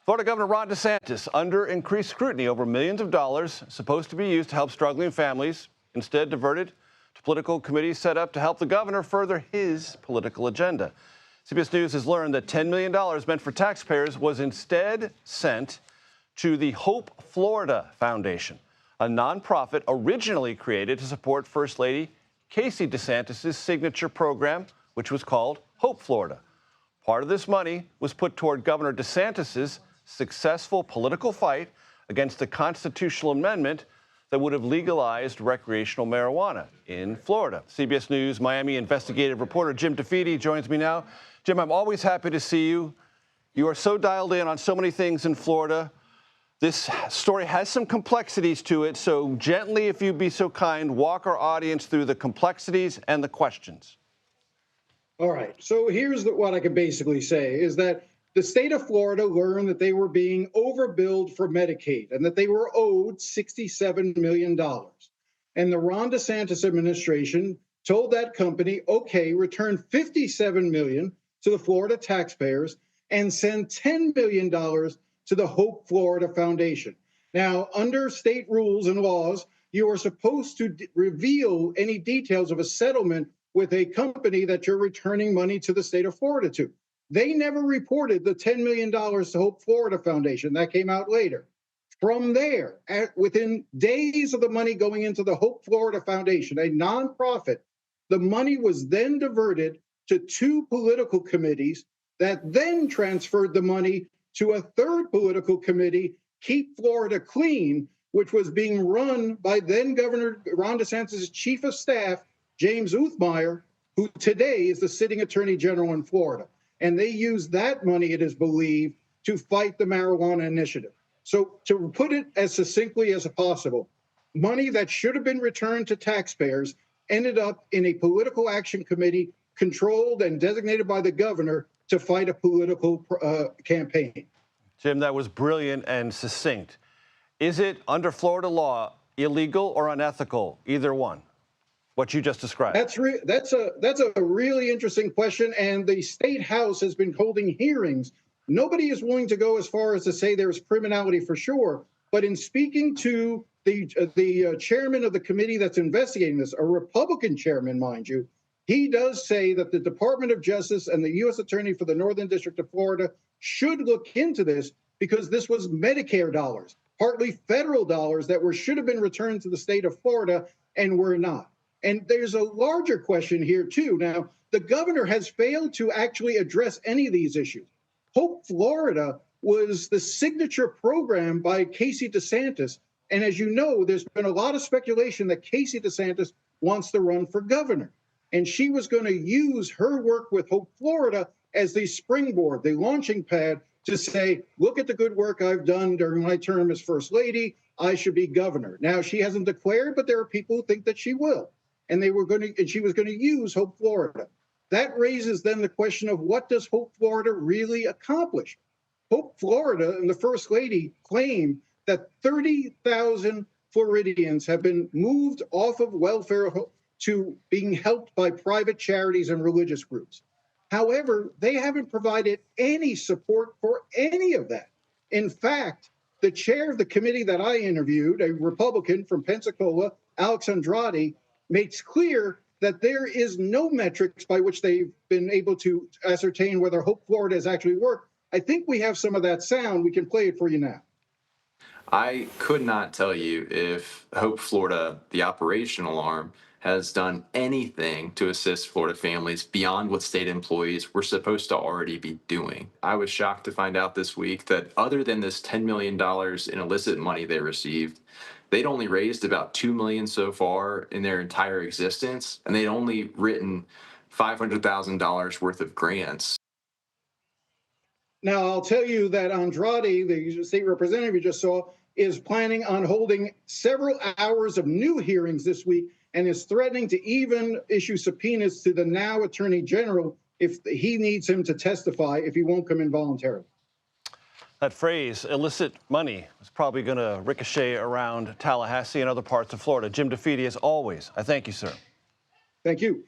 Florida Governor Ron DeSantis under increased scrutiny over millions of dollars supposed to be used to help struggling families, instead diverted to political committees set up to help the governor further his political agenda. CBS News has learned that $10 million meant for taxpayers was instead sent to the Hope Florida Foundation, a nonprofit originally created to support First Lady Casey DeSantis' signature program, which was called Hope Florida. Part of this money was put toward Governor DeSantis' successful political fight against the constitutional amendment that would have legalized recreational marijuana in Florida. CBS News Miami investigative reporter Jim DeFede joins me now. Jim, I'm always happy to see you. You are so dialed in on so many things in Florida. This story has some complexities to it, so gently, if you'd be so kind, walk our audience through the complexities and the questions. All right, so here's what I can basically say is that the state of Florida learned that they were being overbilled for Medicaid and that they were owed $67 million. And the Ron DeSantis administration told that company, okay, return $57 million to the Florida taxpayers and send $10 million to the Hope Florida Foundation. Now, under state rules and laws, you are supposed to reveal any details of a settlement with a company that you're returning money to the state of Florida to. They never reported the $10 million to Hope Florida Foundation. That came out later. From there, within days of the money going into the Hope Florida Foundation, a nonprofit, the money was then diverted to two political committees that then transferred the money to a third political committee, Keep Florida Clean, which was being run by then Governor Ron DeSantis' chief of staff, James Uthmeyer, who today is the sitting attorney general in Florida. And they used that money, it is believed, to fight the marijuana initiative. So to put it as succinctly as possible, money that should have been returned to taxpayers ended up in a political action committee controlled and designated by the governor to fight a political campaign. Jim, that was brilliant and succinct. Is it, under Florida law, illegal or unethical, either one, what you just described? That's a really interesting question, and the State House has been holding hearings. Nobody is willing to go as far as to say there's criminality for sure, but in speaking to the chairman of the committee that's investigating this, a Republican chairman, mind you, he does say that the Department of Justice and the U.S. Attorney for the Northern District of Florida should look into this because this was Medicare dollars, partly federal dollars that should have been returned to the state of Florida and were not. And there's a larger question here, too. Now, the governor has failed to actually address any of these issues. Hope Florida was the signature program by Casey DeSantis. And as you know, there's been a lot of speculation that Casey DeSantis wants to run for governor. And she was going to use her work with Hope Florida as the springboard, the launching pad to say, look at the good work I've done during my term as First Lady. I should be governor. Now, she hasn't declared, but there are people who think that she will. And she was going to use Hope Florida. That raises then the question of what does Hope Florida really accomplish? Hope Florida and the First Lady claim that 30,000 Floridians have been moved off of welfare to being helped by private charities and religious groups. However, they haven't provided any support for any of that. In fact, the chair of the committee that I interviewed, a Republican from Pensacola, Alex Andrade, makes clear that there is no metrics by which they've been able to ascertain whether Hope Florida has actually worked. I think we have some of that sound. We can play it for you now. I could not tell you if Hope Florida, the operational arm, has done anything to assist Florida families beyond what state employees were supposed to already be doing. I was shocked to find out this week that other than this $10 million in illicit money they received, they'd only raised about $2 million so far in their entire existence, and they'd only written $500,000 worth of grants. Now, I'll tell you that Andrade, the state representative you just saw, is planning on holding several hours of new hearings this week and is threatening to even issue subpoenas to the now Attorney General if he needs him to testify if he won't come in voluntarily. That phrase, illicit money, is probably going to ricochet around Tallahassee and other parts of Florida. Jim DeFede, as always, I thank you, sir. Thank you.